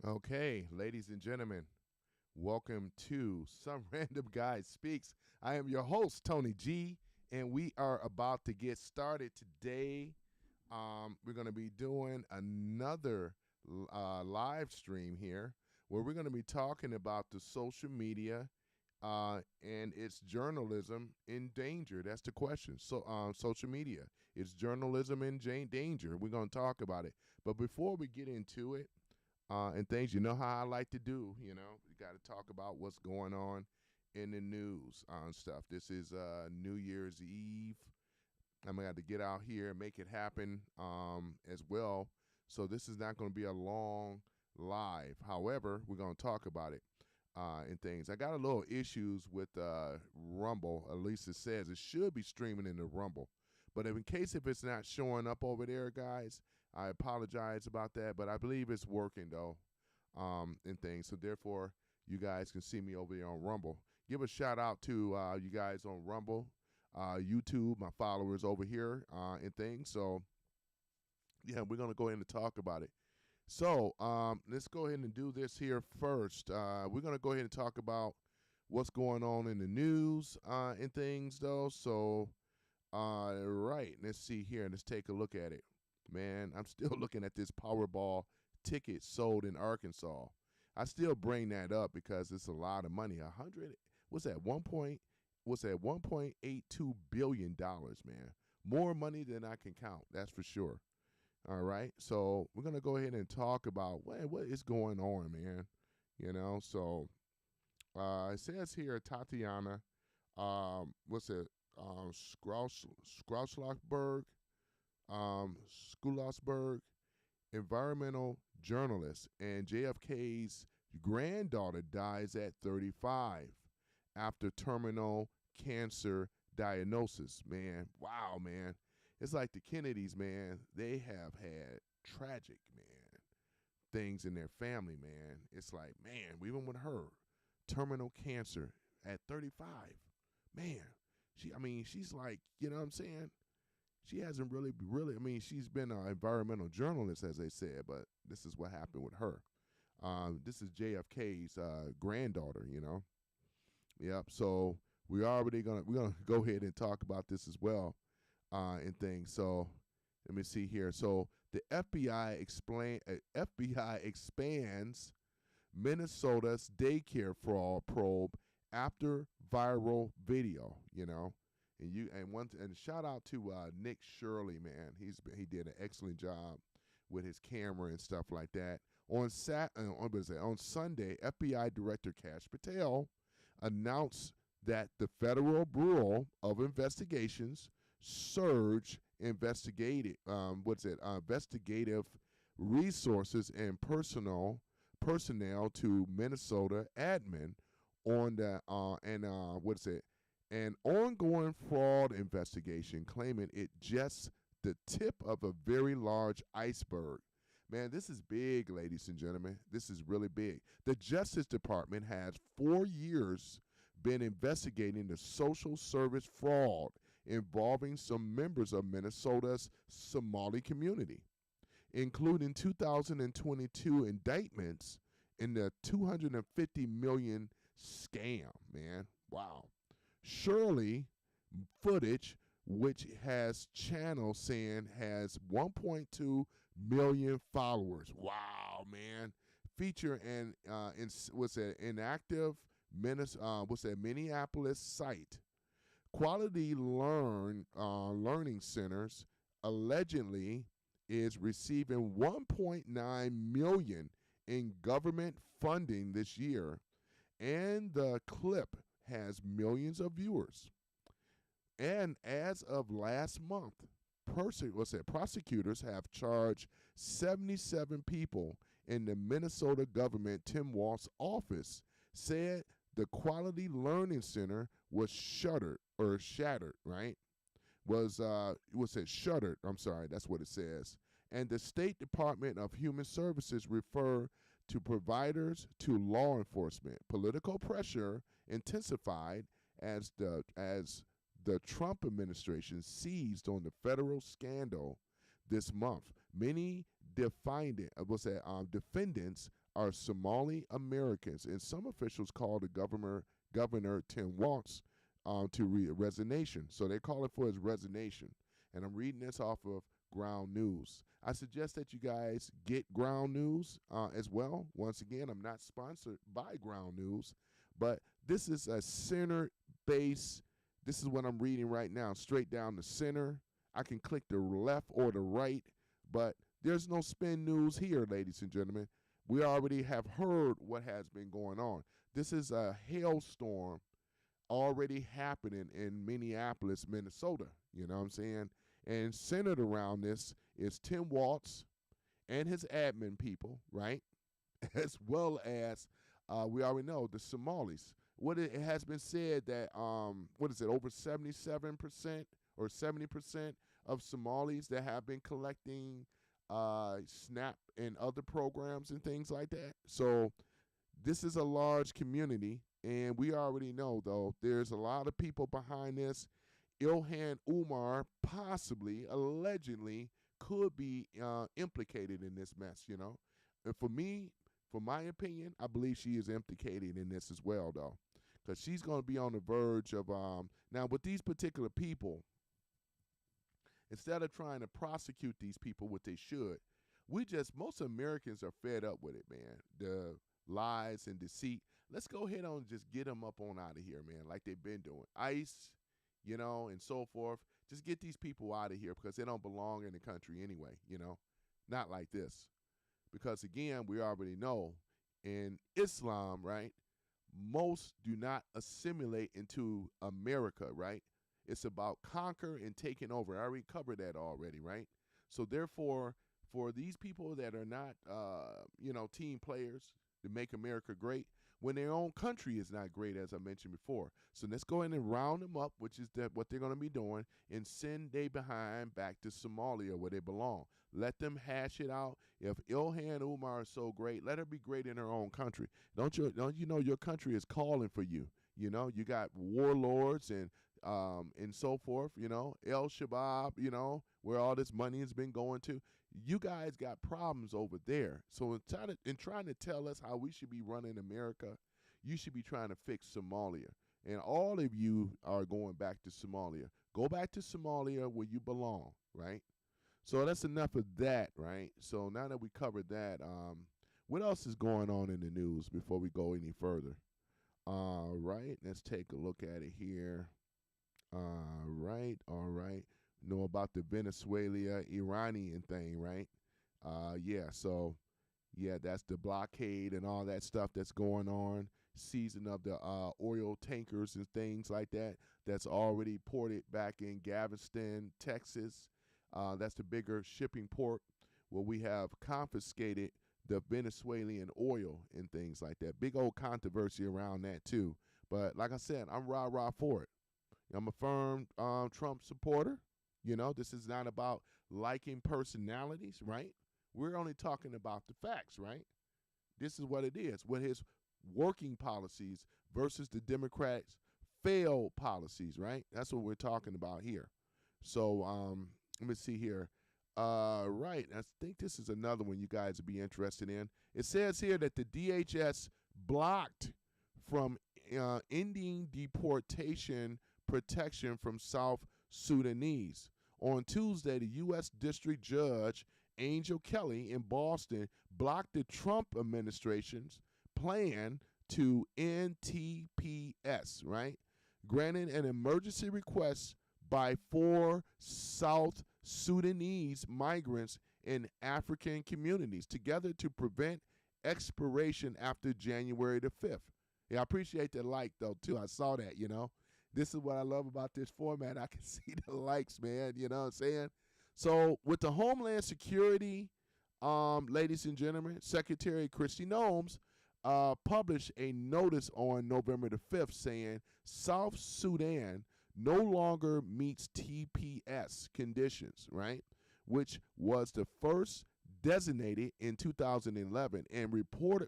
Okay, ladies and gentlemen, welcome to Some Random Guy Speaks. I am your host, Tony G, and we are about to get started today. We're going to be doing another live stream here where we're going to be talking about the social media and its journalism in danger. That's the question. So, social media, it's journalism in danger. We're going to talk about it. But before we get into it, and things. You know how I like to do. You got to talk about what's going on in the news on stuff. This is New Year's Eve. I'm gonna have to get out here and make it happen as well. So this is not going to be a long live. However, we're going to talk about it and things. I got a little issues with Rumble. At least it says it should be streaming in the Rumble. But in case if it's not showing up over there, guys, I apologize about that. But I believe it's working though, and things. So therefore, you guys can see me over there on Rumble. Give a shout out to you guys on Rumble, YouTube, my followers over here, and things. So yeah, we're gonna go ahead and talk about it. So let's go ahead and do this here first. We're gonna go ahead and talk about what's going on in the news and things though. So right, let's see here. Let's take a look at it. Man, I'm still looking at this Powerball ticket sold in Arkansas. I still bring that up because it's a lot of money. 100, what's that? 1.82 billion dollars, man. More money than I can count. That's for sure. All right, so we're gonna go ahead and talk about what is going on, man. So it says here Tatiana, what's it? Schrauslochberg, Skulasberg, environmental journalist, and JFK's granddaughter dies at 35 after terminal cancer diagnosis. Man, wow, man. It's like the Kennedys, man. They have had tragic, man, things in their family, man. It's like, man, even with her, terminal cancer at 35, man. She's like, you know what I'm saying? She hasn't really, she's been an environmental journalist, as they said, but this is what happened with her. This is JFK's granddaughter. Yep. So we're gonna go ahead and talk about this as well, and things. So let me see here. So the FBI expands Minnesota's daycare fraud probe after viral video. And shout out to Nick Shirley, man. He did an excellent job with his camera and stuff like that. On Sunday, FBI Director Kash Patel announced that the Federal Bureau of Investigations surge investigative resources and personnel to Minnesota admin on the an ongoing fraud investigation, claiming it just the tip of a very large iceberg. Man, this is big, ladies and gentlemen. This is really big. The Justice Department has 4 years been investigating the social service fraud involving some members of Minnesota's Somali community, including 2022 indictments in the $250 million scam, man. Wow. Shirley footage, which has channel saying has 1.2 million followers. Wow, man. Feature inactive Minneapolis site. Quality learning centers allegedly is receiving 1.9 million in government funding this year, and the clip has millions of viewers. And as of last month, prosecutors have charged 77 people in the Minnesota government. Tim Walz's office said the Quality Learning Center was shattered, right? Shuttered. I'm sorry, that's what it says. And the State Department of Human Services refer to providers to law enforcement. Political pressure intensified as the Trump administration seized on the federal scandal this month. Many defendants are Somali Americans, and some officials call the Governor Tim Walz to resignation. So they call it for his resignation. And I'm reading this off of Ground News. I suggest that you guys get Ground News as well. Once again, I'm not sponsored by Ground News, but this is a center base. This is what I'm reading right now, straight down the center. I can click the left or the right, but there's no spin news here, ladies and gentlemen. We already have heard what has been going on. This is a hailstorm already happening in Minneapolis, Minnesota. You know what I'm saying? And centered around this is Tim Walz and his admin people, right? As well as we already know the Somalis. It has been said that over 77% or 70% of Somalis that have been collecting SNAP and other programs and things like that. So this is a large community, and we already know, though, there's a lot of people behind this. Ilhan Omar possibly, allegedly, could be implicated in this mess, you know. And for me, for my opinion, I believe she is implicated in this as well, though, because she's going to be on the verge of now with these particular people. Instead of trying to prosecute these people, what they should, most Americans are fed up with it, man. The lies and deceit. Let's go ahead on and just get them up on out of here, man, like they've been doing. ICE, you know, and so forth. Just get these people out of here because they don't belong in the country anyway, you know. Not like this. Because, again, we already know in Islam, right, most do not assimilate into America, right? It's about conquer and taking over. I already covered that already, right? So, therefore, for these people that are not, team players to make America great, when their own country is not great, as I mentioned before. So let's go ahead and round them up, which is what they're going to be doing, and send they behind back to Somalia where they belong. Let them hash it out. If Ilhan Omar is so great, let her be great in her own country. Don't you know your country is calling for you? You know, you got warlords and so forth, you know, El Shabaab, you know, where all this money has been going to. You guys got problems over there. So in trying to tell us how we should be running America, you should be trying to fix Somalia. And all of you are going back to Somalia. Go back to Somalia where you belong, right? So that's enough of that, right? So now that we covered that, what else is going on in the news before we go any further? All right, let's take a look at it here. All right. Know about the Venezuela Iranian thing, right? That's the blockade and all that stuff that's going on. Season of the oil tankers and things like that that's already ported back in Galveston, Texas. That's the bigger shipping port where we have confiscated the Venezuelan oil and things like that. Big old controversy around that too. But like I said, I'm rah-rah for it. I'm a firm Trump supporter. You know, this is not about liking personalities, right? We're only talking about the facts, right? This is what it is. With his working policies versus the Democrats' failed policies, right? That's what we're talking about here. So let me see here. Right. I think this is another one you guys would be interested in. It says here that the DHS blocked from ending deportation protection from South Sudanese. On Tuesday, the U.S. District Judge Angel Kelly in Boston blocked the Trump administration's plan to end TPS, right? Granting an emergency request by 4 South Sudanese migrants in African communities together to prevent expiration after January the 5th. Yeah, I appreciate the like, though, too. I saw that, you know. This is what I love about this format. I can see the likes, man. You know what I'm saying? So with the Homeland Security, ladies and gentlemen, Secretary Kristi Noem published a notice on November the 5th saying South Sudan no longer meets TPS conditions, right, which was the first designated in 2011 and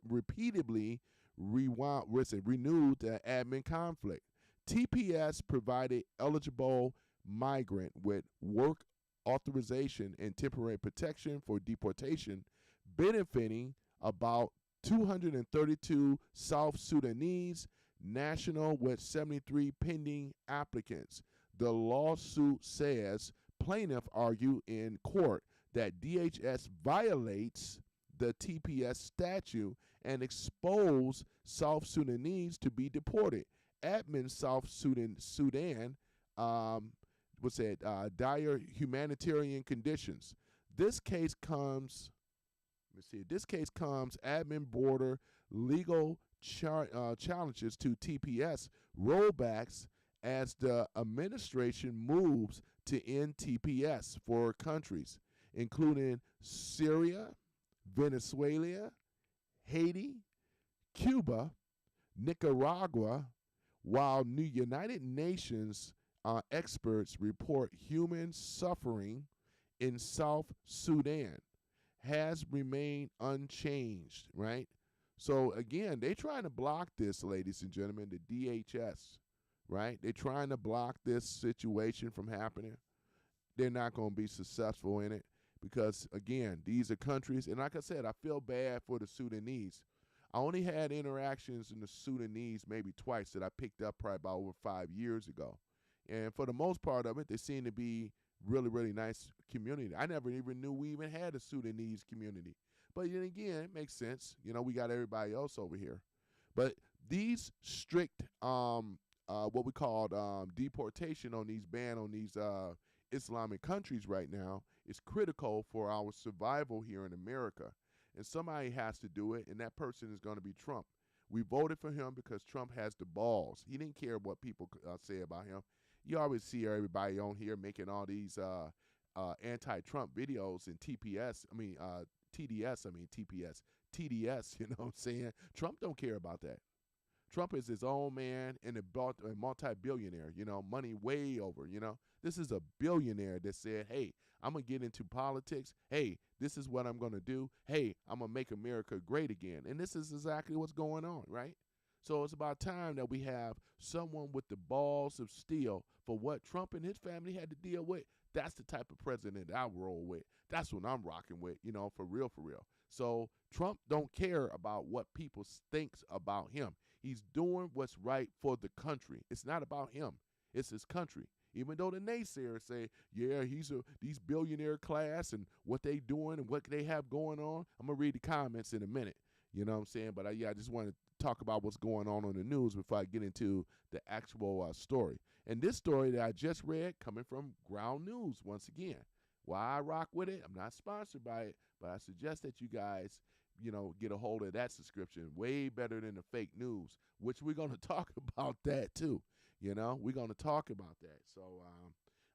repeatedly renewed the admin conflict. TPS provided eligible migrant with work authorization and temporary protection for deportation, benefiting about 232 South Sudanese national with 73 pending applicants. The lawsuit says plaintiff argue in court that DHS violates the TPS statute and expose South Sudanese to be deported. Admin South Sudan dire humanitarian conditions. This case comes admin border legal challenges to TPS rollbacks as the administration moves to end TPS for countries including Syria, Venezuela, Haiti, Cuba, Nicaragua, while New United Nations experts report human suffering in South Sudan has remained unchanged, right? So again, they're trying to block this, ladies and gentlemen, the DHS, right? They're trying to block this situation from happening. They're not going to be successful in it because, again, these are countries, and like I said, I feel bad for the Sudanese. I only had interactions in the Sudanese maybe twice that I picked up probably about over 5 years ago. And for the most part of it, they seem to be really, really nice community. I never even knew we even had a Sudanese community. But then again, it makes sense. You know, we got everybody else over here. But these strict, what we call deportation on these ban on these Islamic countries right now is critical for our survival here in America. And somebody has to do it, and that person is going to be Trump. We voted for him because Trump has the balls. He didn't care what people say about him. You always see everybody on here making all these anti-Trump videos and TDS, you know what I'm saying? Trump don't care about that. Trump is his own man and a multi-billionaire, you know, money way over, you know. This is a billionaire that said, hey, I'm going to get into politics. Hey, this is what I'm going to do. Hey, I'm going to make America great again. And this is exactly what's going on, right? So it's about time that we have someone with the balls of steel for what Trump and his family had to deal with. That's the type of president I roll with. That's what I'm rocking with, you know, for real, for real. So Trump don't care about what people thinks about him. He's doing what's right for the country. It's not about him. It's his country. Even though the naysayers say, yeah, these billionaire class and what they doing and what they have going on. I'm going to read the comments in a minute. You know what I'm saying? But I just want to talk about what's going on the news before I get into the actual story. And this story that I just read coming from Ground News once again. Why I rock with it, I'm not sponsored by it, but I suggest that you guys, you know, get a hold of that subscription. Way better than the fake news, which we're going to talk about that too. You know, we're going to talk about that. So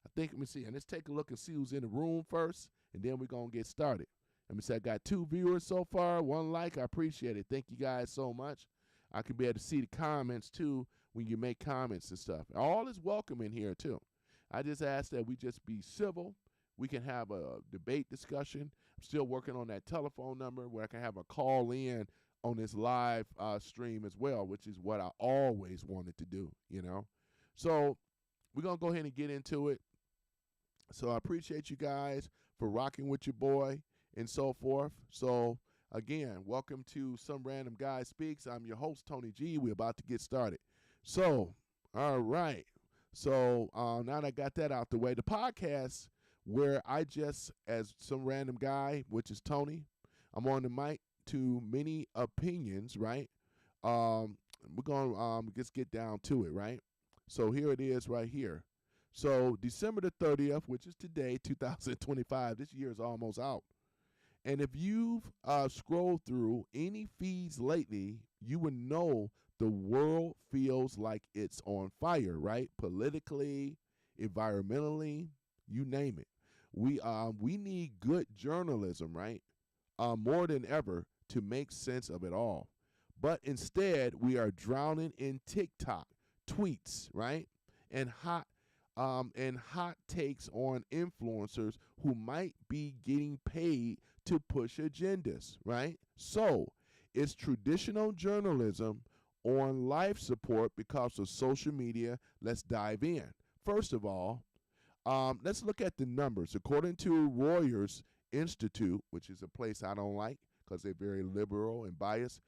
I think, let me see, and let's take a look and see who's in the room first, and then we're going to get started. Let me say I got 2 viewers so far, 1 like. I appreciate it. Thank you guys so much. I can be able to see the comments too when you make comments and stuff. All is welcome in here too. I just ask that we just be civil. We can have a debate discussion. I'm still working on that telephone number where I can have a call in on this live stream as well, which is what I always wanted to do, you know. So we're going to go ahead and get into it. So I appreciate you guys for rocking with your boy and so forth. So again, welcome to Some Random Guy Speaks. I'm your host, Tony G. We're about to get started. So, all right. So now that I got that out the way, the podcast where I just, as some random guy, which is Tony, I'm on the mic to many opinions, right? We're going to just get down to it, right? So here it is right here. So December the 30th, which is today, 2025, this year is almost out. And if you've scrolled through any feeds lately, you would know the world feels like it's on fire, right? Politically, environmentally, you name it. We need good journalism, right? More than ever to make sense of it all. But instead, we are drowning in TikTok tweets, right? And hot takes on influencers who might be getting paid to push agendas, right? So it's traditional journalism on life support because of social media. Let's dive in. First of all, let's look at the numbers. According to Reuters Institute, which is a place I don't like because they're very liberal and biased.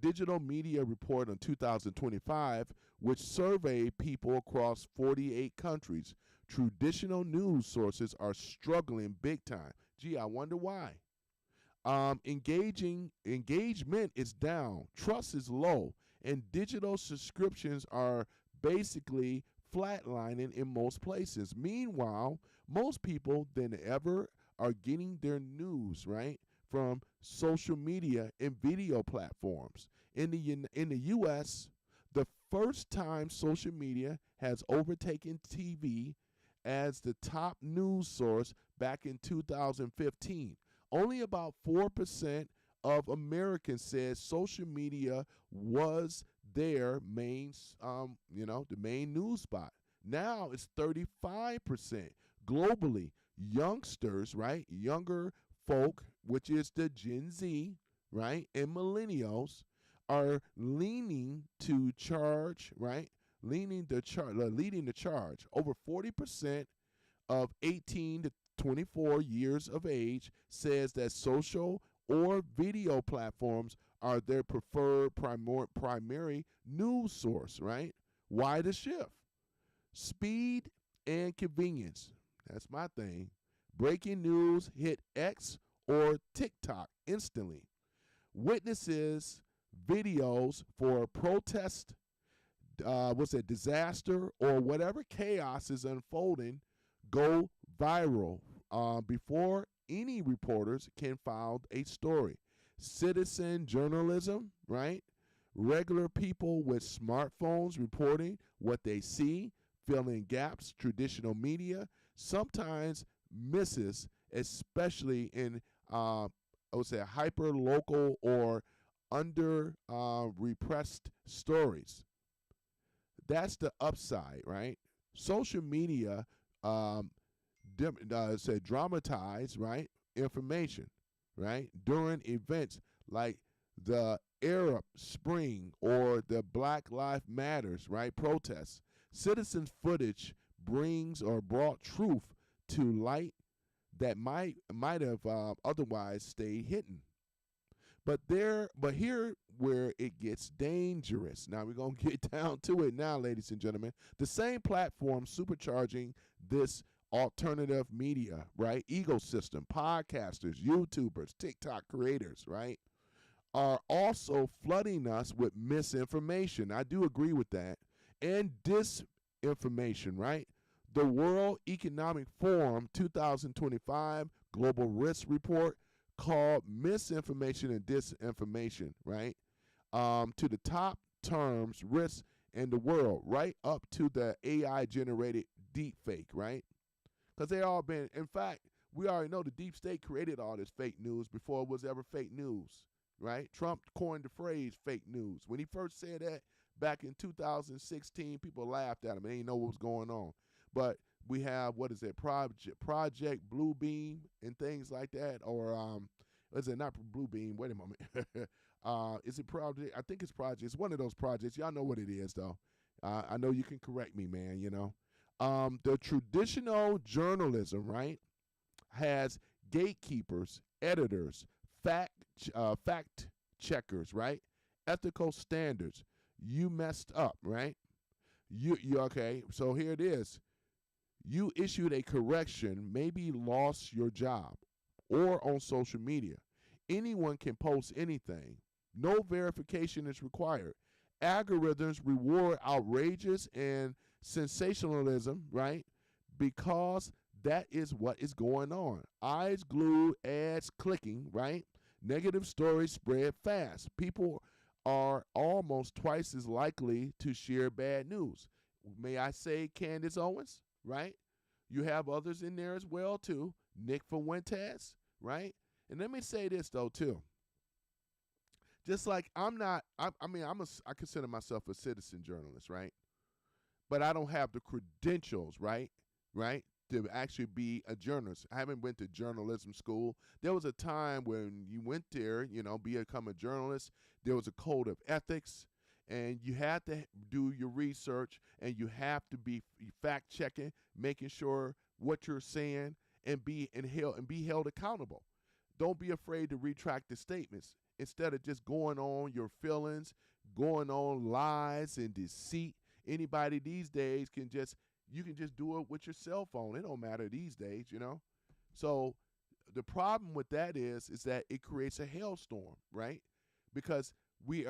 Digital Media Report on 2025, which surveyed people across 48 countries. Traditional news sources are struggling big time. Gee, I wonder why. Engagement is down, trust is low, and digital subscriptions are basically flatlining in most places. Meanwhile, most people than ever are getting their news right from social media and video platforms. In the U.S., the first time social media has overtaken TV as the top news source back in 2015. Only about 4% of Americans said social media was their main, the main news spot. Now it's 35%. Globally, youngsters, right, younger folk, which is the Gen Z, right, and millennials are leaning to charge, right, leading the charge. Over 40% of 18 to 24 years of age says that social or video platforms are their preferred primary news source, right? Why the shift? Speed and convenience. That's my thing. Breaking news hit X or TikTok instantly. Witnesses videos for protest, disaster or whatever chaos is unfolding go viral before any reporters can file a story. Citizen journalism, right? Regular people with smartphones reporting what they see, filling gaps. Traditional media sometimes misses, especially in, I would say, hyper local or under repressed stories. That's the upside, right? Social media dramatize, right, information, right, during events like the Arab Spring or the Black Lives Matters, right, protests. Citizen footage brings or brought truth to light that might have otherwise stayed hidden. But here where it gets dangerous. Now we're gonna get down to it now, ladies and gentlemen. The same platform supercharging this alternative media, right? Ecosystem, podcasters, YouTubers, TikTok creators, right? Are also flooding us with misinformation. I do agree with that. And disinformation, right? The World Economic Forum 2025 Global Risk Report called misinformation and disinformation, right? To the top terms, risks in the world, right up to the AI generated deep fake, right? Because they all been, in fact, we already know the deep state created all this fake news before it was ever fake news, right? Trump coined the phrase fake news. When he first said that back in 2016, people laughed at him. They didn't know what was going on. But we have, Project Bluebeam and things like that, or is it not Bluebeam? Wait a moment. Is it Project? I think it's Project. It's one of those projects. Y'all know what it is, though. I know you can correct me, man, you know. The traditional journalism, right, has gatekeepers, editors, fact checkers, right, ethical standards. You messed up, right? You okay? So here it is. You issued a correction, maybe lost your job, or on social media. Anyone can post anything. No verification is required. Algorithms reward outrageous and sensationalism, right? Because that is what is going on. Eyes glued, ads clicking, right? Negative stories spread fast. People are almost twice as likely to share bad news. May I say Candace Owens, right? You have others in there as well, too. Nick Fuentes, right? And let me say this, though, too. Just like I consider myself a citizen journalist, right? But I don't have the credentials, right? Right? To actually be a journalist. I haven't went to journalism school. There was a time when you went there, become a journalist. There was a code of ethics, and you had to do your research, and you have to be fact checking, making sure what you're saying, and be held accountable. don't be afraid to retract the statements instead of just going on your feelings, going on lies and deceit. Anybody these days you can just do it with your cell phone. It don't matter these days, you know. So the problem with that is that it creates a hailstorm, right? Because we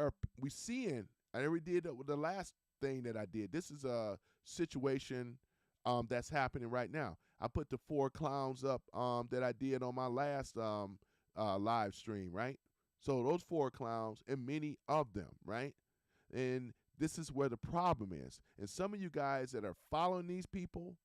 seeing. I already did the last thing that I did. This is a situation that's happening right now. I put the 4 clowns up that I did on my last live stream, right? So those 4 clowns and many of them, right? And this is where the problem is. And some of you guys that are following these people,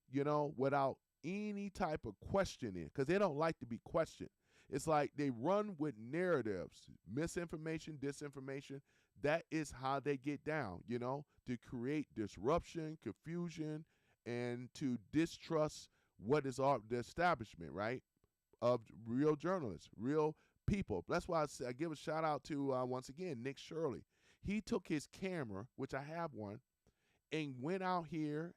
you know, without any type of questioning, because they don't like to be questioned. It's like they run with narratives, misinformation, disinformation. That is how they get down, you know, to create disruption, confusion, and to distrust what is the establishment, right, of real journalists, real people. That's why I give a shout out to, once again, Nick Shirley. He took his camera, which I have one, and went out here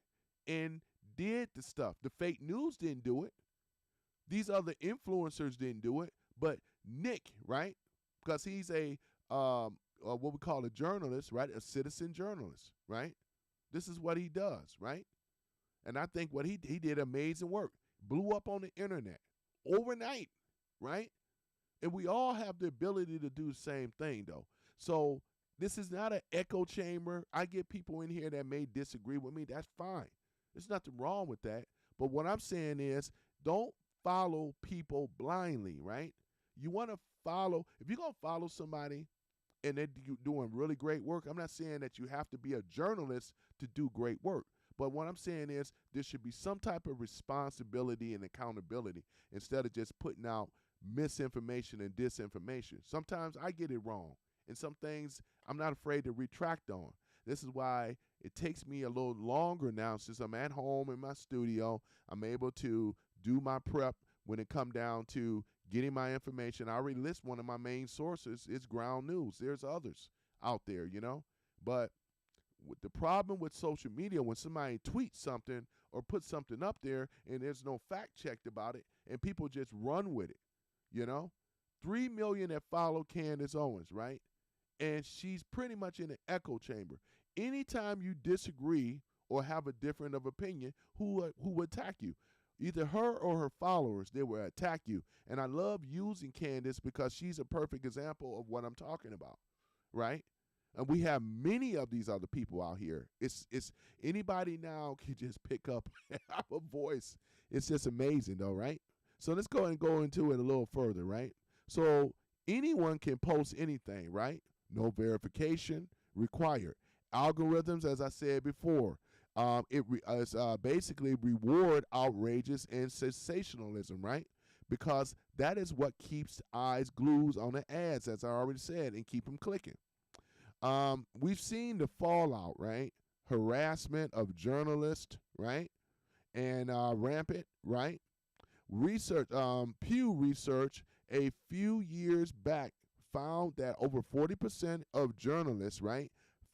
and did the stuff. The fake news didn't do it. These other influencers didn't do it. But Nick, right, because he's a what we call a journalist, right, a citizen journalist, right? This is what he does, right? And I think what he did amazing work. Blew up on the internet overnight, right? And we all have the ability to do the same thing, though. So this is not an echo chamber. I get people in here that may disagree with me. That's fine. There's nothing wrong with that. But what I'm saying is don't follow people blindly, right? You want to follow. If you're going to follow somebody and they're doing really great work, I'm not saying that you have to be a journalist to do great work. But what I'm saying is there should be some type of responsibility and accountability instead of just putting out misinformation and disinformation. Sometimes I get it wrong. And some things I'm not afraid to retract on. This is why it takes me a little longer now since I'm at home in my studio. I'm able to do my prep when it come down to getting my information. I already list one of my main sources is Ground News. There's others out there, you know. But with the problem with social media, when somebody tweets something or puts something up there and there's no fact checked about it and people just run with it, you know. 3 million that follow Candace Owens, right? And she's pretty much in an echo chamber. Anytime you disagree or have a different of opinion, who will attack you? Either her or her followers, they will attack you. And I love using Candace because she's a perfect example of what I'm talking about, right? And we have many of these other people out here. It's anybody now can just pick up and have a voice. It's just amazing though, right? So let's go and go into it a little further, right? So anyone can post anything, right? No verification required. Algorithms, as I said before, it's basically reward outrageous and sensationalism, right? Because that is what keeps eyes glued on the ads, as I already said, and keep them clicking. We've seen the fallout, right? Harassment of journalists, right? And rampant, right? Research, Pew Research, a few years back found that over 40% of journalists, right,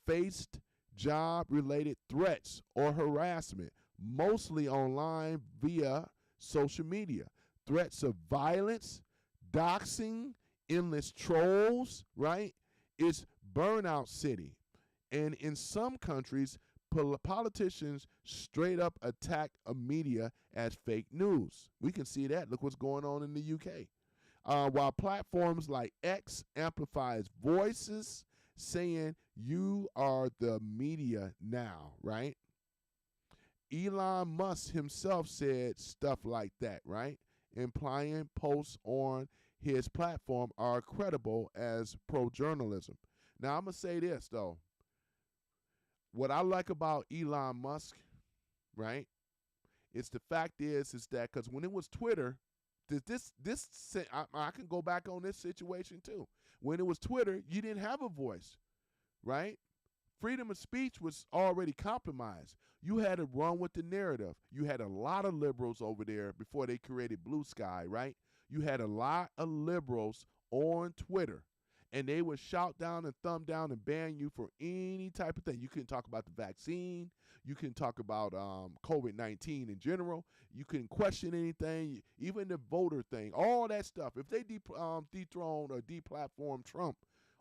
faced job-related threats or harassment, mostly online via social media. Threats of violence, doxing, endless trolls, right? It's burnout city. And in some countries, politicians straight up attack a media as fake news. We can see that. Look what's going on in the UK. While platforms like X amplifies voices saying you are the media now, right? Elon Musk himself said stuff like that, right? Implying posts on his platform are credible as pro-journalism. Now, I'm going to say this, though. What I like about Elon Musk, right, is the fact is that because when it was Twitter, I can go back on this situation too. When it was Twitter, you didn't have a voice, right? Freedom of speech was already compromised. You had to run with the narrative. You had a lot of liberals over there before they created Blue Sky, right? You had a lot of liberals on Twitter, and they would shout down and thumb down and ban you for any type of thing. You couldn't talk about the vaccine. You can talk about COVID-19 in general. You can question anything, even the voter thing, all that stuff. If they dethrone or deplatform Trump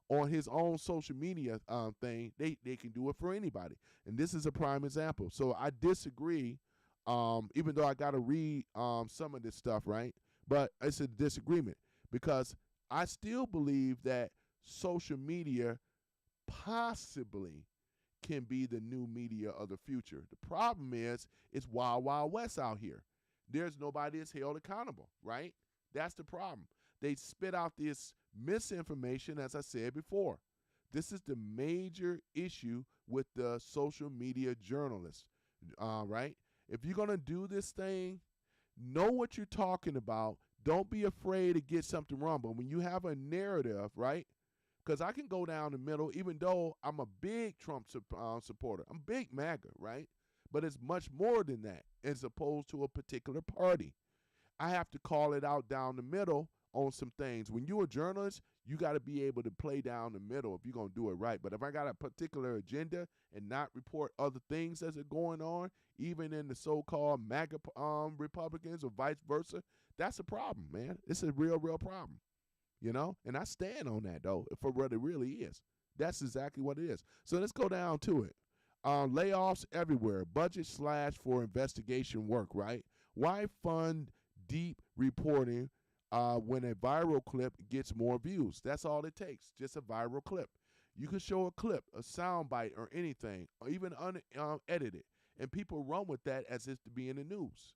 on his own social media thing, they can do it for anybody. And this is a prime example. So I disagree, even though I got to read some of this stuff, right? But it's a disagreement because I still believe that social media possibly can be the new media of the future. The problem is it's wild, wild west out here. There's nobody that's held accountable, right? That's the problem. They spit out this misinformation, as I said before. This is the major issue with the social media journalists, right? If you're going to do this thing, know what you're talking about. Don't be afraid to get something wrong. But when you have a narrative, right? Because I can go down the middle, even though I'm a big Trump supporter. I'm big MAGA, right? But it's much more than that as opposed to a particular party. I have to call it out down the middle on some things. When you're a journalist, you got to be able to play down the middle if you're going to do it right. But if I got a particular agenda and not report other things that are going on, even in the so-called MAGA Republicans or vice versa, that's a problem, man. It's a real, real problem. You know, and I stand on that, though, for what it really is. That's exactly what it is. So let's go down to it. Layoffs everywhere. Budget slash for investigation work, right? Why fund deep reporting when a viral clip gets more views? That's all it takes, just a viral clip. You can show a clip, a sound bite, or anything, or even unedited, and people run with that as if to be in the news.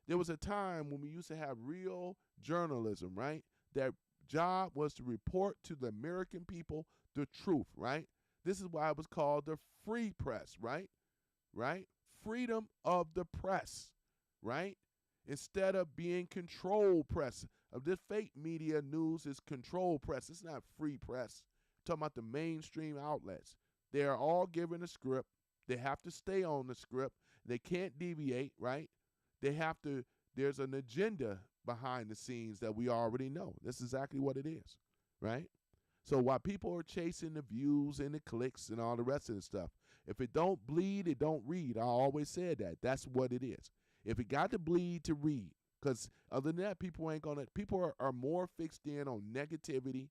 There was a time when we used to have real journalism, right? That job was to report to the American people the truth, right? This is why it was called the free press, right? Right? Freedom of the press, right? Instead of being controlled press. Of this fake media news is controlled press. It's not free press. I'm talking about the mainstream outlets. They are all given a script. They have to stay on the script. They can't deviate, right? They have to, there's an agenda behind the scenes that we already know. That's exactly what it is, right? So while people are chasing the views and the clicks and all the rest of the stuff, if it don't bleed, it don't read. I always said that. That's what it is. If it got to bleed to read, because other than that, people ain't gonna. People are more fixed in on negativity.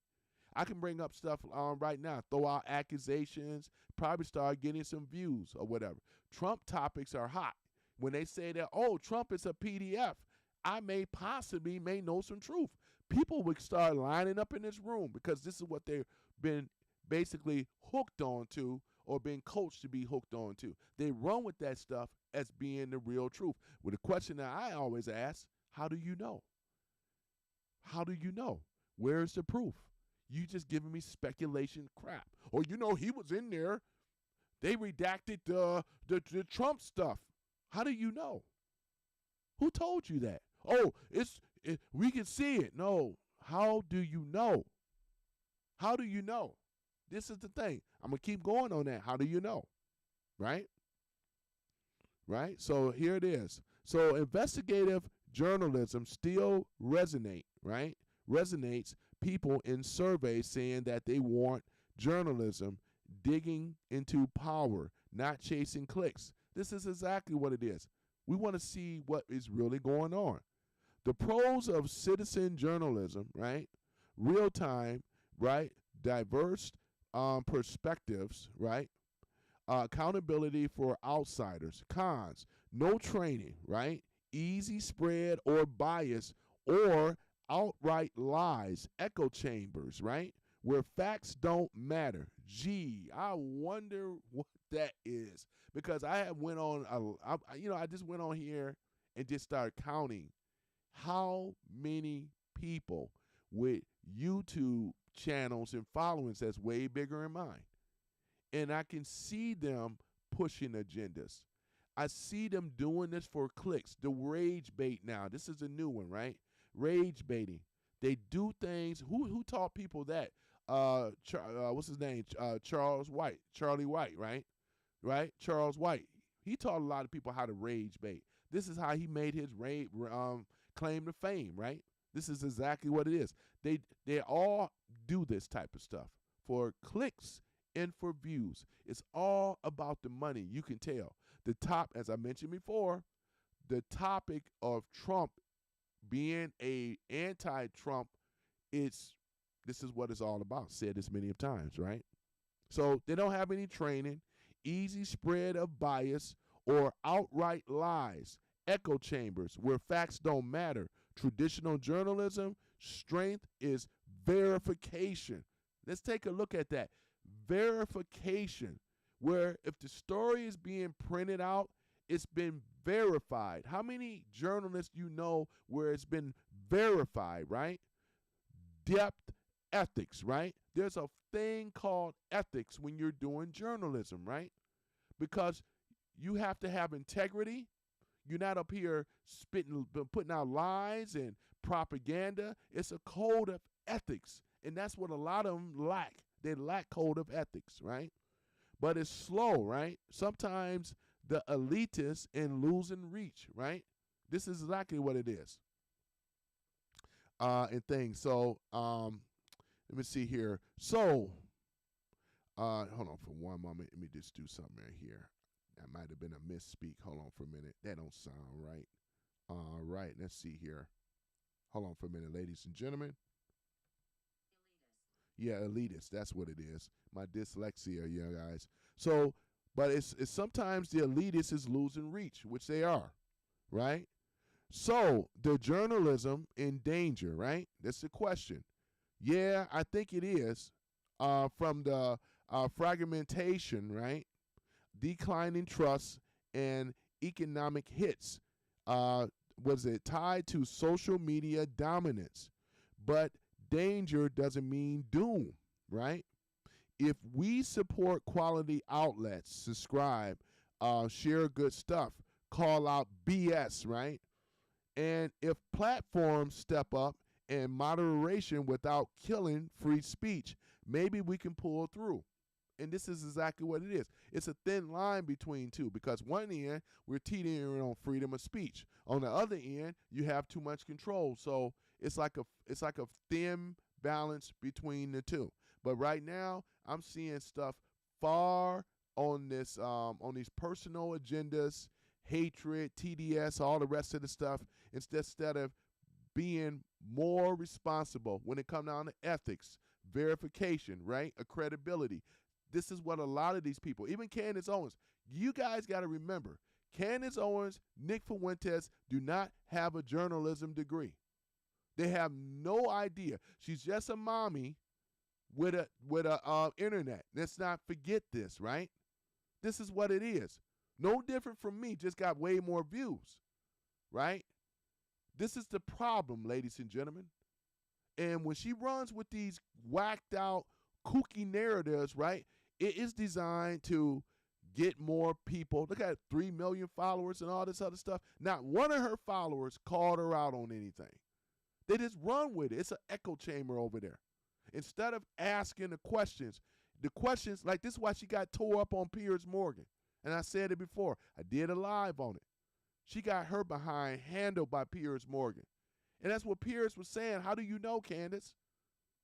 I can bring up stuff right now, throw out accusations, probably start getting some views or whatever. Trump topics are hot. When they say that, oh, Trump is a PDF, I may know some truth. People would start lining up in this room because this is what they've been basically hooked on to or been coached to be hooked on to. They run with that stuff as being the real truth. With a question that I always ask, how do you know? How do you know? Where's the proof? You just giving me speculation crap. Or, he was in there. They redacted the Trump stuff. How do you know? Who told you that? Oh, we can see it. No. How do you know? How do you know? This is the thing. I'm going to keep going on that. How do you know? Right? Right? So here it is. So investigative journalism still right? Resonates people in surveys saying that they want journalism digging into power, not chasing clicks. This is exactly what it is. We want to see what is really going on. The pros of citizen journalism, right? Real time, right? Diverse perspectives, right? Accountability for outsiders. Cons, no training, right? Easy spread or bias or outright lies, echo chambers, right? Where facts don't matter. Gee, I wonder what that is. Because I have went on, I just went on here and just started counting how many people with YouTube channels and followings that's way bigger than mine. And I can see them pushing agendas. I see them doing this for clicks. The rage bait now. This is a new one, right? Rage baiting. They do things. Who taught people that? What's his name? Charlie White, right? Right? Charles White. He taught a lot of people how to rage bait. This is how he made his claim to fame, right? This is exactly what it is. They all do this type of stuff for clicks and for views. It's all about the money. You can tell. the top, as I mentioned before, the topic of Trump being a anti-Trump, it's this is what it's all about. Said this many of times, right? So they don't have any training, easy spread of bias, or outright lies, echo chambers where facts don't matter. Traditional journalism, strength is verification. Let's take a look at that. Verification, where if the story is being printed out, it's been verified. How many journalists you know where it's been verified, right? Depth ethics, right? There's a thing called ethics when you're doing journalism, right? Because you have to have integrity. You're not up here putting out lies and propaganda. It's a code of ethics. And that's what a lot of them lack. They lack code of ethics, right? But it's slow, right? Sometimes the elitists and losing reach, right? This is exactly what it is. And things. So let me see here. So hold on for one moment. Let me just do something right here. That might have been a misspeak. Hold on for a minute. That don't sound right. All right, let's see here. Hold on for a minute, ladies and gentlemen. Yeah, elitist. That's what it is. My dyslexia, yeah, guys. So, but it's sometimes the elitist is losing reach, which they are, right? So the journalism in danger, right? That's the question. Yeah, I think it is. From the fragmentation, right? Declining trust and economic hits. Was it tied to social media dominance? But danger doesn't mean doom, right? If we support quality outlets, subscribe, share good stuff, call out BS, right? And if platforms step up and moderation without killing free speech, maybe we can pull through. And this is exactly what it is. It's a thin line between two because one end, we're teetering on freedom of speech. On the other end, you have too much control. So it's like a thin balance between the two. But right now, I'm seeing stuff far on this on these personal agendas, hatred, TDS, all the rest of the stuff, instead of being more responsible when it comes down to ethics, verification, right? A credibility. This is what a lot of these people, even Candace Owens, you guys got to remember, Candace Owens, Nick Fuentes do not have a journalism degree. They have no idea. She's just a mommy with a internet. Let's not forget this, right? This is what it is. No different from me, just got way more views, right? This is the problem, ladies and gentlemen. And when she runs with these whacked out, kooky narratives, right, it is designed to get more people. Look at 3 million followers and all this other stuff. Not one of her followers called her out on anything. They just run with it. It's an echo chamber over there. Instead of asking the questions, like this is why she got tore up on Piers Morgan. And I said it before. I did a live on it. She got her behind handled by Piers Morgan. And that's what Piers was saying. How do you know, Candace?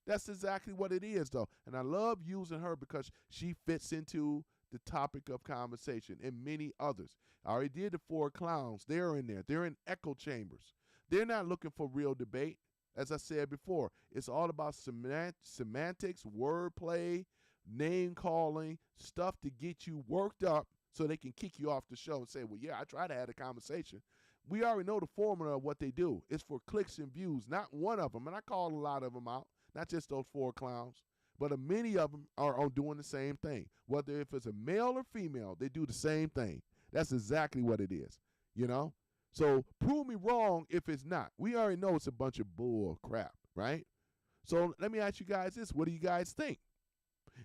That's exactly what it is, though. And I love using her because she fits into the topic of conversation and many others. I already did the 4 clowns. They're in there. They're in echo chambers. They're not looking for real debate. As I said before, it's all about semantics, wordplay, name calling, stuff to get you worked up so they can kick you off the show and say, well, yeah, I tried to have a conversation. We already know the formula of what they do. It's for clicks and views, not one of them. And I call a lot of them out. Not just those 4 clowns, but many of them are doing the same thing. Whether if it's a male or female, they do the same thing. That's exactly what it is, you know? So prove me wrong if it's not. We already know it's a bunch of bull crap, right? So let me ask you guys this. What do you guys think?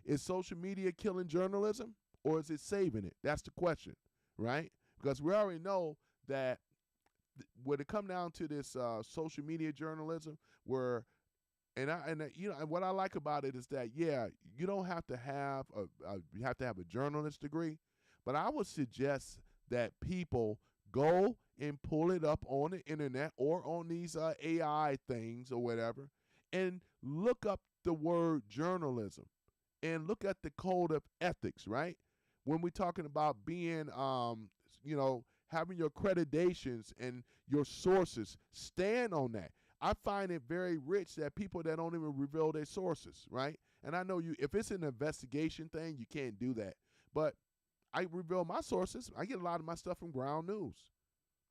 Is social media killing journalism or is it saving it? That's the question, right? Because we already know that when it come down to this social media journalism where And what I like about it is that you don't have to have a journalist degree, but I would suggest that people go and pull it up on the internet or on these AI things or whatever, and look up the word journalism and look at the code of ethics. Right, when we're talking about being having your accreditations and your sources, stand on that. I find it very rich that people that don't even reveal their sources, right? And I know if it's an investigation thing, you can't do that. But I reveal my sources. I get a lot of my stuff from Ground News.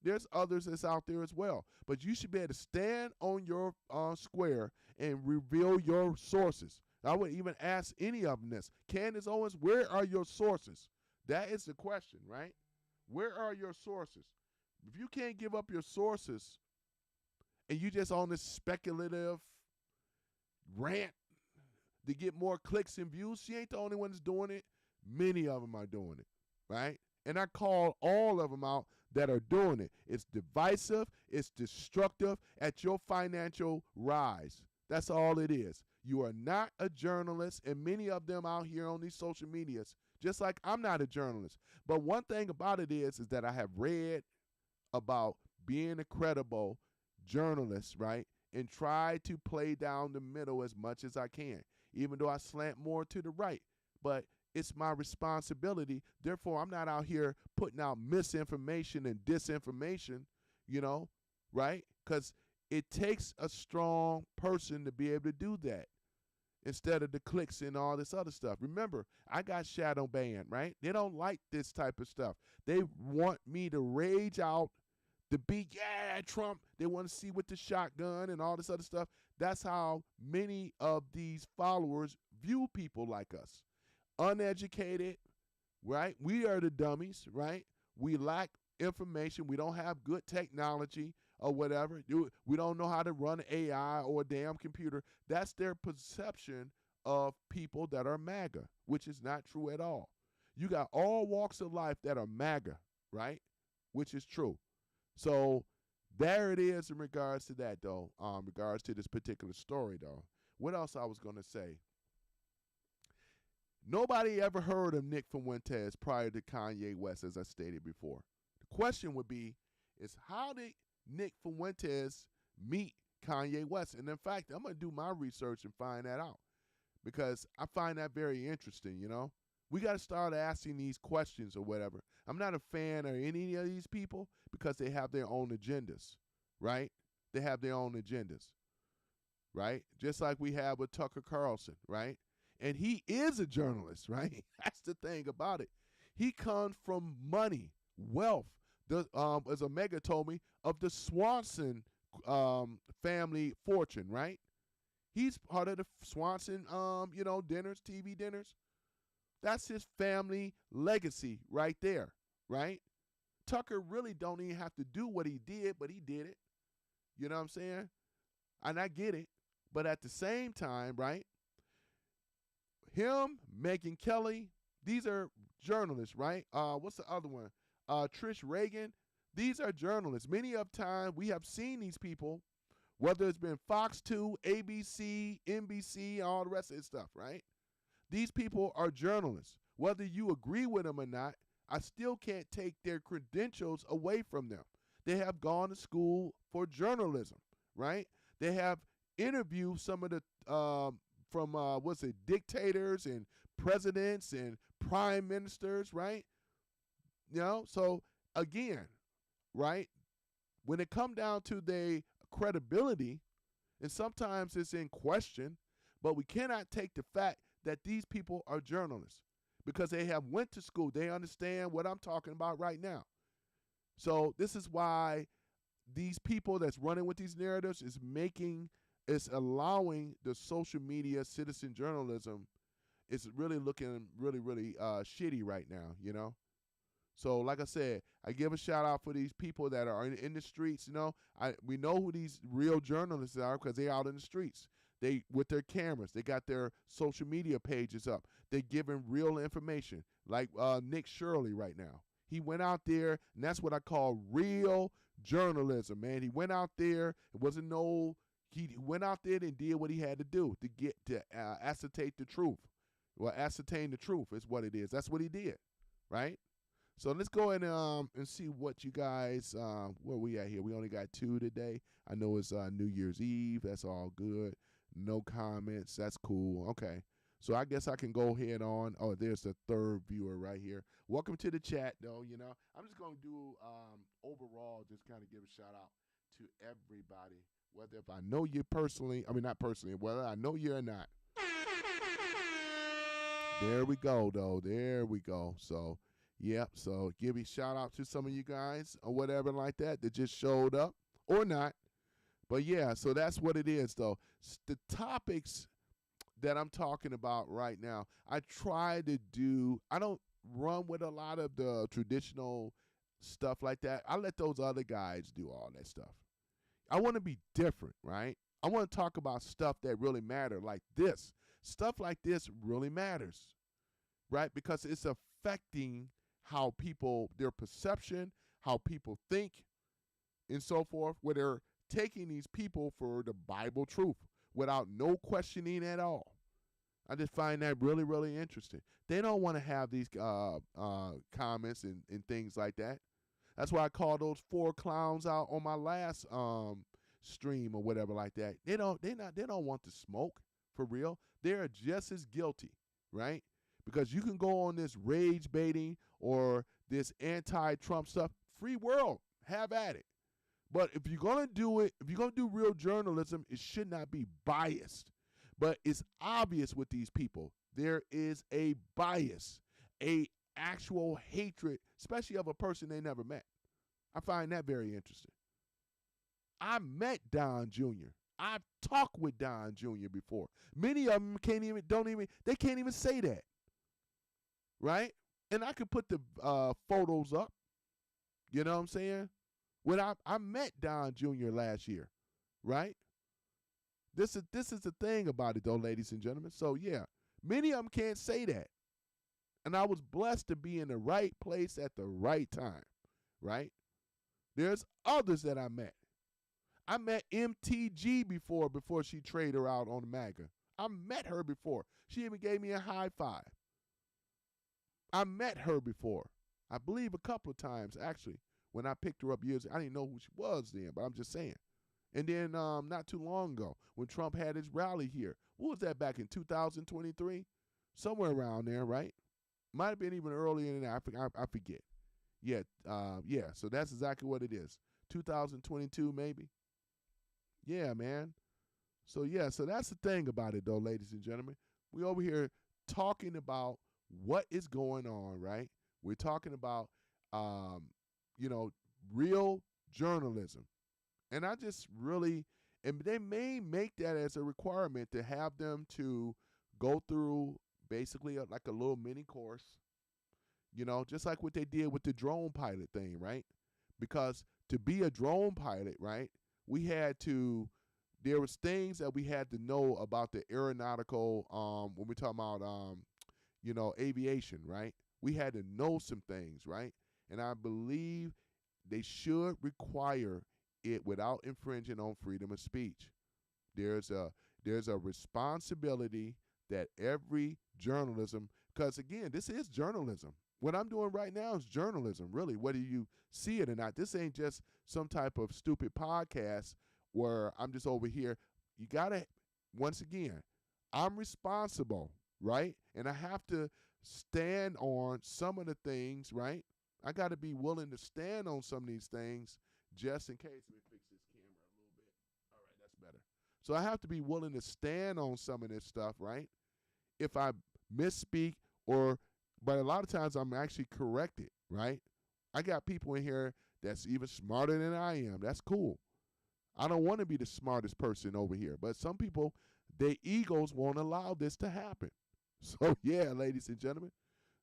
There's others that's out there as well. But you should be able to stand on your square and reveal your sources. I would even ask any of them this. Candace Owens, where are your sources? That is the question, right? Where are your sources? If you can't give up your sources and you just on this speculative rant to get more clicks and views, she ain't the only one that's doing it. Many of them are doing it, right? And I call all of them out that are doing it. It's divisive. It's destructive at your financial rise. That's all it is. You are not a journalist, and many of them out here on these social medias, just like I'm not a journalist. But one thing about it is that I have read about being a credible journalist, right, and try to play down the middle as much as I can, even though I slant more to the right. But it's my responsibility. Therefore, I'm not out here putting out misinformation and disinformation, right? Because it takes a strong person to be able to do that instead of the clicks and all this other stuff. Remember, I got shadow banned, right? They don't like this type of stuff. They want me to rage out, to be, Trump. They want to see with the shotgun and all this other stuff. That's how many of these followers view people like us. Uneducated, right? We are the dummies, right? We lack information. We don't have good technology or whatever. We don't know how to run AI or a damn computer. That's their perception of people that are MAGA, which is not true at all. You got all walks of life that are MAGA, right? Which is true. So there it is in regards to that, though, regards to this particular story, though. What else I was going to say? Nobody ever heard of Nick Fuentes prior to Kanye West, as I stated before. The question would be, is how did Nick Fuentes meet Kanye West? And in fact, I'm going to do my research and find that out because I find that very interesting, We got to start asking these questions or whatever. I'm not a fan of any of these people because they have their own agendas, right? They have their own agendas, right? Just like we have with Tucker Carlson, right? And he is a journalist, right? That's the thing about it. He comes from money, wealth. As Omega told me, of the Swanson family fortune, right? He's part of the Swanson, dinners, TV dinners. That's his family legacy right there, right? Tucker really don't even have to do what he did, but he did it. You know what I'm saying? And I get it. But at the same time, right? Him, Megyn Kelly, these are journalists, right? What's the other one? Trish Reagan. These are journalists. Many of time we have seen these people, whether it's been Fox 2, ABC, NBC, all the rest of this stuff, right? These people are journalists. Whether you agree with them or not, I still can't take their credentials away from them. They have gone to school for journalism, right? They have interviewed some of the dictators and presidents and prime ministers, right? So again, right, when it come down to their credibility, and sometimes it's in question, but we cannot take the fact that these people are journalists because they have went to school. They understand what I'm talking about right now. So this is why these people that's running with these narratives is allowing the social media citizen journalism is really looking really, really shitty right now, So like I said, I give a shout out for these people that are in the streets, we know who these real journalists are because they're out in the streets. They with their cameras, they got their social media pages up. They're giving real information, like Nick Shirley right now. He went out there, and that's what I call real journalism, man. He went out there. It wasn't he went out there and did what he had to do to get to ascertain the truth. Well, ascertain the truth is what it is. That's what he did, right? So let's go ahead and see what you guys, where we at here. We only got 2 today. I know it's New Year's Eve. That's all good. No comments. That's cool. Okay. So I guess I can go ahead on. Oh, there's the third viewer right here. Welcome to the chat, though. I'm just going to do overall, just kind of give a shout out to everybody, whether if I know you personally, I mean, not personally, whether I know you or not. There we go, though. There we go. So, yep. So, give a shout out to some of you guys or whatever like that just showed up or not. But yeah, so that's what it is, though. The topics that I'm talking about right now, I don't run with a lot of the traditional stuff like that. I let those other guys do all that stuff. I want to be different, right? I want to talk about stuff that really matter, like this. Stuff like this really matters, right? Because it's affecting how people, their perception, how people think, and so forth, where they're taking these people for the Bible truth without no questioning at all. I just find that really, really interesting. They don't want to have these comments and things like that. That's why I call those 4 clowns out on my last stream or whatever like that. They don't want to smoke for real. They're just as guilty, right? Because you can go on this rage baiting or this anti-Trump stuff. Free world, have at it. But if you're gonna do it, if you're gonna do real journalism, it should not be biased. But it's obvious with these people, there is a bias, a actual hatred, especially of a person they never met. I find that very interesting. I met Don Jr. I've talked with Don Jr. before. Many of them can't even say that, right? And I could put the photos up. You know what I'm saying? When I met Don Jr. last year, right? This is the thing about it, though, ladies and gentlemen. So yeah, many of them can't say that, and I was blessed to be in the right place at the right time, right? There's others that I met. I met MTG before she traded her out on the MAGA. I met her before. She even gave me a high five. I met her before. I believe a couple of times, actually. When I picked her up years ago, I didn't know who she was then, but I'm just saying. And then not too long ago, when Trump had his rally here, what was that, back in 2023? Somewhere around there, right? Might have been even earlier than that. I forget. Yeah, so that's exactly what it is. 2022, maybe. Yeah, man. So, yeah, so that's the thing about it, though, ladies and gentlemen. We over here talking about what is going on, right? We're talking about, real journalism. And I just really, and they may make that as a requirement to have them to go through basically like a little mini course, just like what they did with the drone pilot thing, right? Because to be a drone pilot, right, there was things that we had to know about the aeronautical, when we're talking about, aviation, right? We had to know some things, right? And I believe they should require it without infringing on freedom of speech. There's a responsibility that every journalism, because again, this is journalism. What I'm doing right now is journalism, really, whether you see it or not. This ain't just some type of stupid podcast where I'm just over here. You gotta, once again, I'm responsible, right? And I have to stand on some of the things, right? I got to be willing to stand on some of these things just in case. Let me fix this camera a little bit. All right, that's better. So I have to be willing to stand on some of this stuff, right? If I misspeak but a lot of times I'm actually corrected, right? I got people in here that's even smarter than I am. That's cool. I don't want to be the smartest person over here, but some people, their egos won't allow this to happen. So yeah, ladies and gentlemen.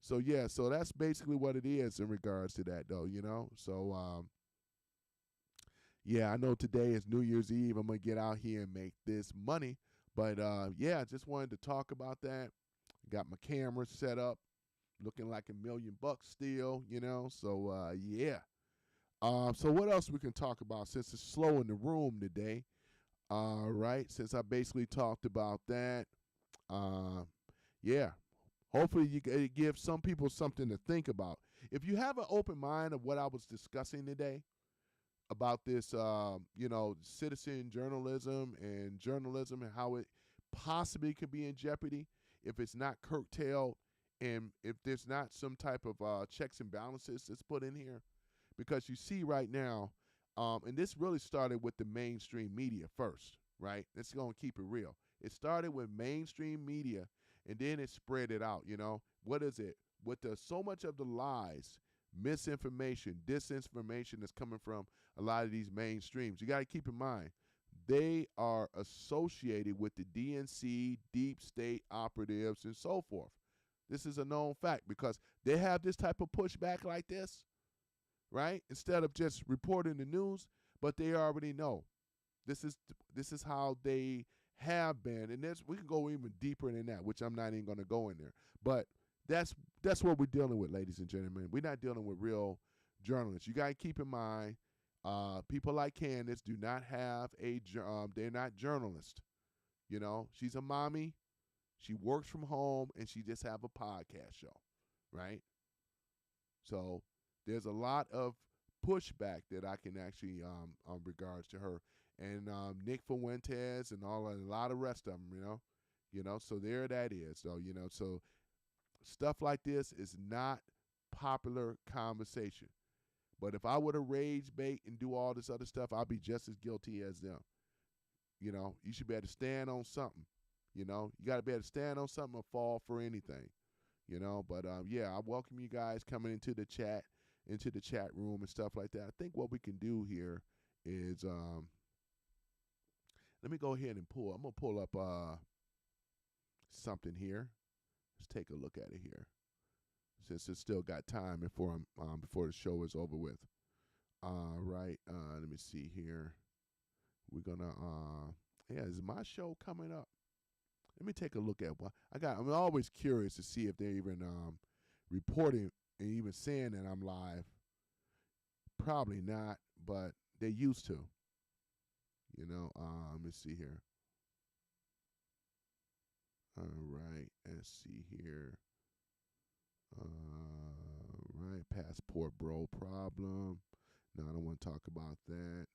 So yeah, so that's basically what it is in regards to that, though, So yeah, I know today is New Year's Eve. I'm gonna get out here and make this money, but yeah, I just wanted to talk about that. Got my camera set up, looking like $1 million still, So yeah. So what else we can talk about since it's slow in the room today? Right, since I basically talked about that. Yeah. Hopefully you give some people something to think about. If you have an open mind of what I was discussing today about this, citizen journalism and how it possibly could be in jeopardy. if it's not curtailed, and if there's not some type of checks and balances that's put in here, because you see right now, and this really started with the mainstream media first, right? Let's go and keep it real. It started with mainstream media, and then it spread it out. What is it? With so much of the lies, misinformation, disinformation that's coming from a lot of these mainstreams, you got to keep in mind they are associated with the DNC, deep state operatives, and so forth. This is a known fact because they have this type of pushback like this, right? Instead of just reporting the news, but they already know this is how they have been, and we can go even deeper than that, which I'm not even going to go in there. But that's what we're dealing with, ladies and gentlemen. We're not dealing with real journalists. You got to keep in mind, people like Candace do not have they're not journalists. She's a mommy. She works from home, and she just have a podcast show, right? So there's a lot of pushback that I can actually regards to her and Nick Fuentes and a lot of rest of them, So there that is, though, So stuff like this is not popular conversation. But if I were to rage bait and do all this other stuff, I'll be just as guilty as them. You should be able to stand on something. You got to be able to stand on something or fall for anything. But yeah, I welcome you guys coming into the chat room and stuff like that. I think what we can do here is let me go ahead and I'm gonna pull up something here. Let's take a look at it here, since it's still got time before the show is over with. Right. Let me see here. We're gonna is my show coming up? Let me take a look at what I'm always curious to see if they're even reporting and even saying that I'm live. Probably not, but they used to. Let me see here. All right, let's see here. Right, passport bro problem. No, I don't want to talk about that.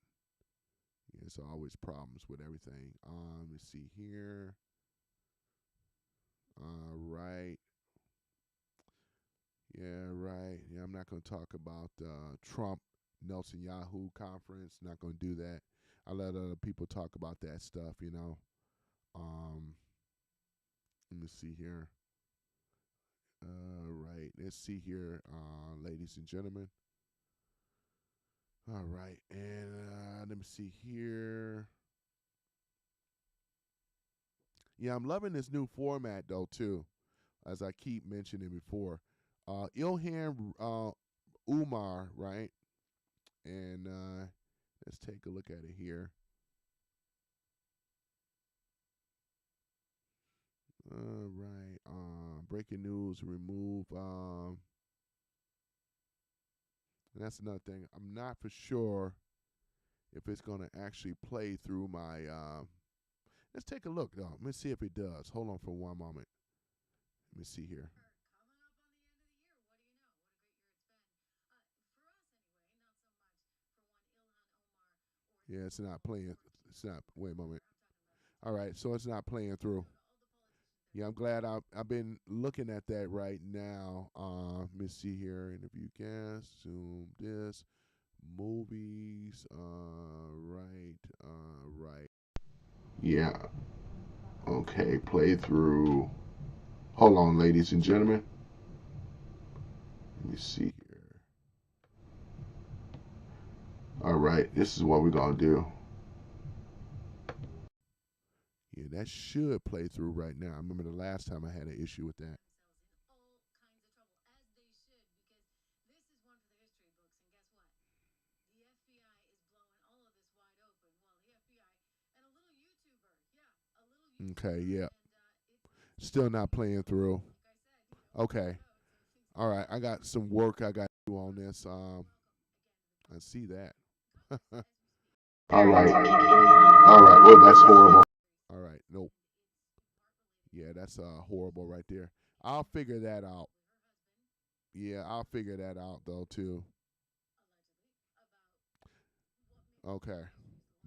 Yeah, it's always problems with everything. Let me see here. Right. Yeah, right. Yeah, I'm not going to talk about Trump Nelson Yahoo conference. Not going to do that. I let other people talk about that stuff. Let me see here. Right. Let's see here, ladies and gentlemen. All right, and let me see here. Yeah, I'm loving this new format though too, as I keep mentioning before. Ilhan Umar, right? And let's take a look at it here. All right. Breaking news: remove. And that's another thing. I'm not for sure if it's going to actually play through my. Let's take a look though. Let me see if it does. Hold on for one moment. Let me see here. Yeah, it's not playing. It's not. Wait a moment. All right, so it's not playing through. Yeah, I'm glad I've been looking at that right now. Let me see here. Interview guest, Zoom this, movies. Right. Yeah. Okay, play through. Hold on, ladies and gentlemen. Let me see here. All right, this is what we're gonna do. Yeah, that should play through right now. I remember the last time I had an issue with that. Okay, yeah. Still not playing through. Okay. All right, I got some work I got to do on this. I see that. All right. All right. Oh, that's horrible. All right. Nope. Yeah, that's horrible right there. I'll figure that out. Yeah, I'll figure that out though too. Okay.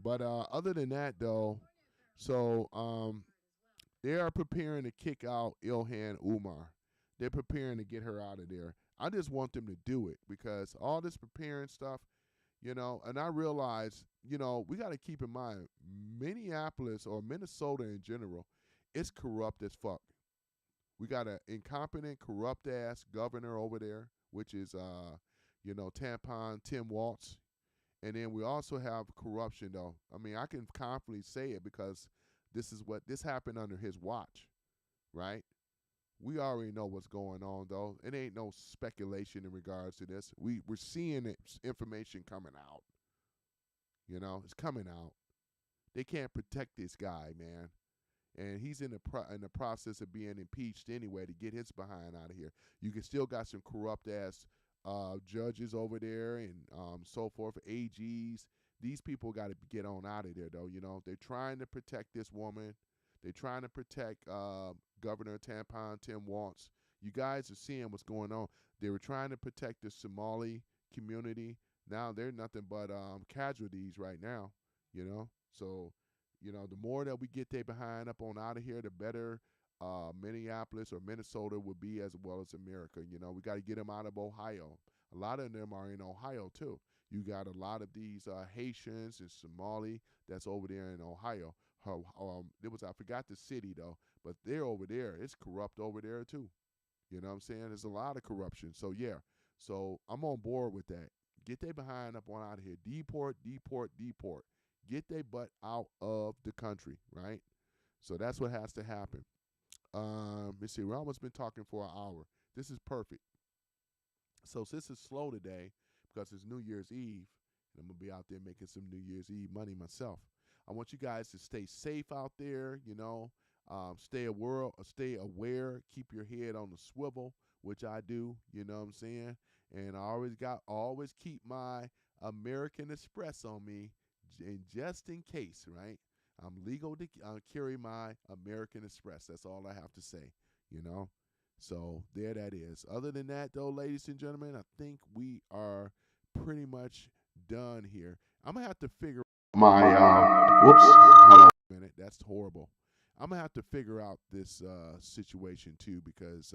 But other than that though, so They are preparing to kick out Ilhan Umar. They're preparing to get her out of there. I just want them to do it because all this preparing stuff, and I realize, we got to keep in mind Minneapolis or Minnesota in general, it's corrupt as fuck. We got an incompetent, corrupt ass governor over there, which is, Tampon Tim Walz. And then we also have corruption, though. I mean, I can confidently say it because this happened under his watch, right? We already know what's going on, though. It ain't no speculation in regards to this. We're seeing it, information coming out. It's coming out. They can't protect this guy, man, and he's in the process of being impeached anyway to get his behind out of here. You can still got some corrupt ass judges over there and so forth, AGs. These people got to get on out of there, though. They're trying to protect this woman. They're trying to protect Governor Tampon Tim Walz. You guys are seeing what's going on. They were trying to protect the Somali community. Now they're nothing but casualties right now. So the more that we get they behind up on out of here, the better Minneapolis or Minnesota would be, as well as America. We got to get them out of Ohio. A lot of them are in Ohio too. You got a lot of these Haitians and Somali that's over there in Ohio. I forgot the city though, but they're over there. It's corrupt over there too. You know what I'm saying? There's a lot of corruption. So yeah. So I'm on board with that. Get they behind up on out of here. Deport, deport, deport. Get their butt out of the country, right? So that's what has to happen. Let's see. We almost been talking for an hour. This is perfect. So since it's slow today, because it's New Year's Eve, and I'm gonna be out there making some New Year's Eve money myself. I want you guys to stay safe out there. Stay aware. Keep your head on the swivel, which I do. You know what I'm saying? And I always keep my American Express on me, and just in case, right? I'm legal to carry my American Express. That's all I have to say, you know? So there that is. Other than that, though, ladies and gentlemen, I think we are pretty much done here. I'm going to have to figure my, whoops, hold on a minute. That's horrible. I'm going to have to figure out this situation, too, because,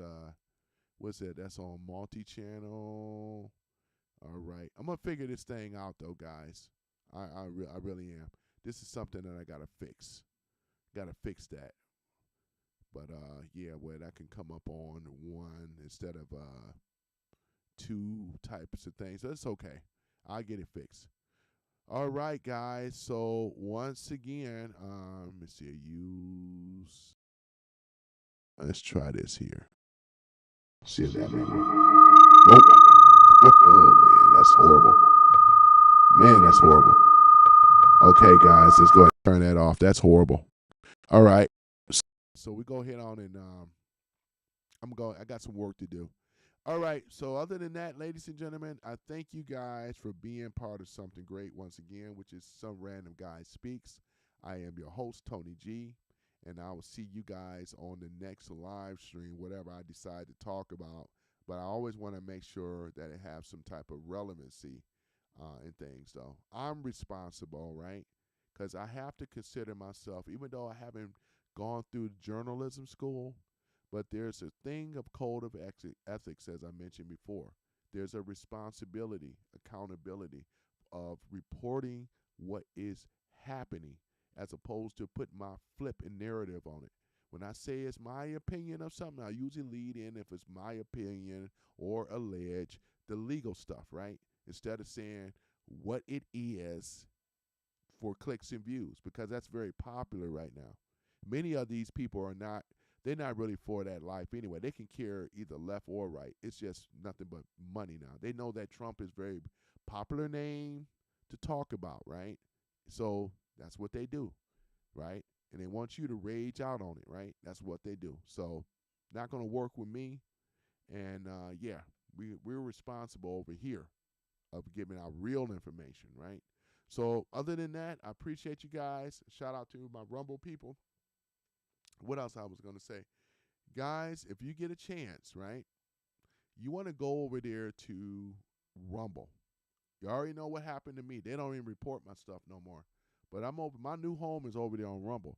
what's that? That's on multi-channel. All right. I'm going to figure this thing out, though, guys. I really am. This is something that I got to fix. Got to fix that. But, yeah, where that can come up on one instead of two types of things. So it's okay. I'll get it fixed. All right, guys. So, once again, let me see. Use. Let's try this here. See if that may work. Nope. Oh, man, that's horrible. Man, that's horrible. Okay, guys, let's go ahead and turn that off. That's horrible. All right. So we go ahead on and I got some work to do. All right. So other than that, ladies and gentlemen, I thank you guys for being part of something great once again, which is Some Random Guy Speaks. I am your host, Tony G, and I will see you guys on the next live stream, whatever I decide to talk about. But I always want to make sure that it has some type of relevancy in things, though. I'm responsible, right? Because I have to consider myself, even though I haven't gone through journalism school, but there's a thing of code of ethics, as I mentioned before. There's a responsibility, accountability of reporting what is happening as opposed to putting my flipping narrative on it. When I say it's my opinion of something, I usually lead in if it's my opinion or allege the legal stuff, right? Instead of saying what it is for clicks and views, because that's very popular right now. Many of these people are not, they're not really for that life anyway. They can care either left or right. It's just nothing but money now. They know that Trump is very popular name to talk about, right? So that's what they do, right? And they want you to rage out on it, right? That's what they do. So not going to work with me. And yeah, we're responsible over here of giving out real information, right? So other than that, I appreciate you guys. Shout out to my Rumble people. What else I was going to say? Guys, if you get a chance, right, you want to go over there to Rumble. You already know what happened to me. They don't even report my stuff no more. But I'm over. My new home is over there on Rumble.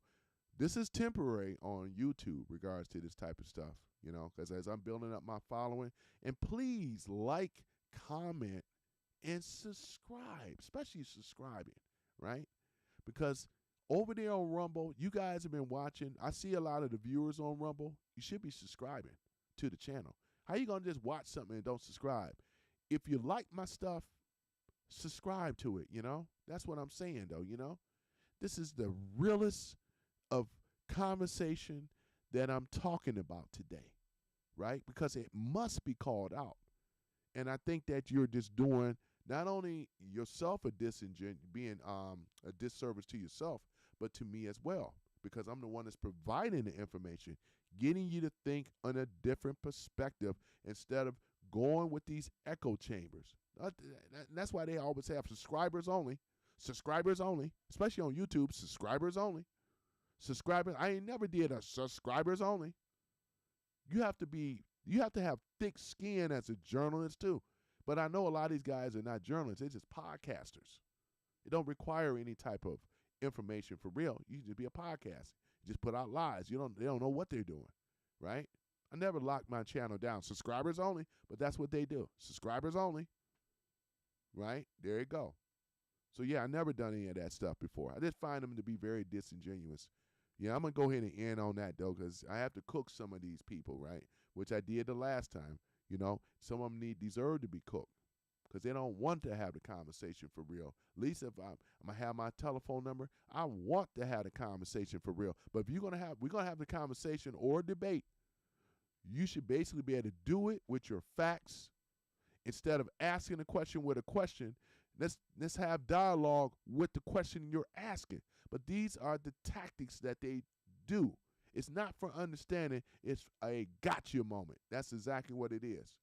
This is temporary on YouTube regards to this type of stuff, because as I'm building up my following, and please like, comment, and subscribe, especially subscribing, right? Because over there on Rumble, you guys have been watching. I see a lot of the viewers on Rumble. You should be subscribing to the channel. How you going to just watch something and don't subscribe? If you like my stuff, subscribe to it, That's what I'm saying, though, This is the realest of conversation that I'm talking about today, right? Because it must be called out. And I think that you're just doing not only yourself being a disservice to yourself, but to me as well, because I'm the one that's providing the information, getting you to think on a different perspective instead of going with these echo chambers. That's why they always have subscribers only, especially on YouTube, subscribers only. Subscribers, I ain't never did a subscribers only. You have to have thick skin as a journalist too. But I know a lot of these guys are not journalists, they're just podcasters. It don't require any type of information for real. You can just be a podcast. You just put out lies. They don't know what they're doing, right? I never locked my channel down. Subscribers only, but that's what they do. Subscribers only, right? There you go. So yeah, I never done any of that stuff before. I just find them to be very disingenuous. Yeah, I'm going to go ahead and end on that, though, because I have to cook some of these people, right, which I did the last time. Some of them deserve to be cooked because they don't want to have the conversation for real. At least if I'm going to have my telephone number, I want to have the conversation for real. But if we're going to have the conversation or debate, you should basically be able to do it with your facts instead of asking a question with a question. Let's have dialogue with the question you're asking. But these are the tactics that they do. It's not for understanding. It's a gotcha moment. That's exactly what it is.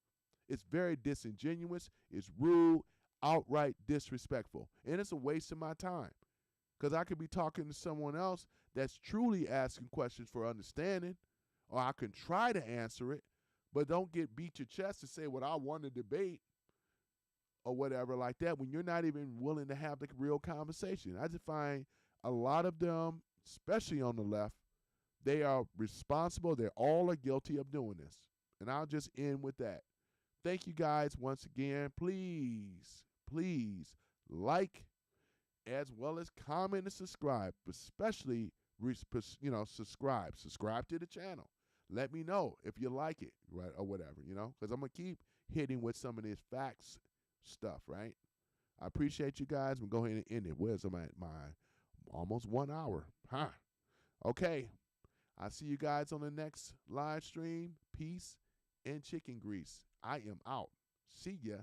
It's very disingenuous. It's rude, outright disrespectful. And it's a waste of my time because I could be talking to someone else that's truly asking questions for understanding, or I can try to answer it, but don't beat your chest to say what I want to debate or whatever like that when you're not even willing to have the real conversation. I just find a lot of them, especially on the left, they are responsible. They all are guilty of doing this. And I'll just end with that. Thank you guys once again. Please, please like as well as comment and subscribe, especially, subscribe. Subscribe to the channel. Let me know if you like it, right, or whatever, because I'm going to keep hitting with some of these facts stuff, right? I appreciate you guys. I'm going to go ahead and end it. Where's my almost 1 hour? Huh? Okay. I'll see you guys on the next live stream. Peace and chicken grease. I am out. See ya.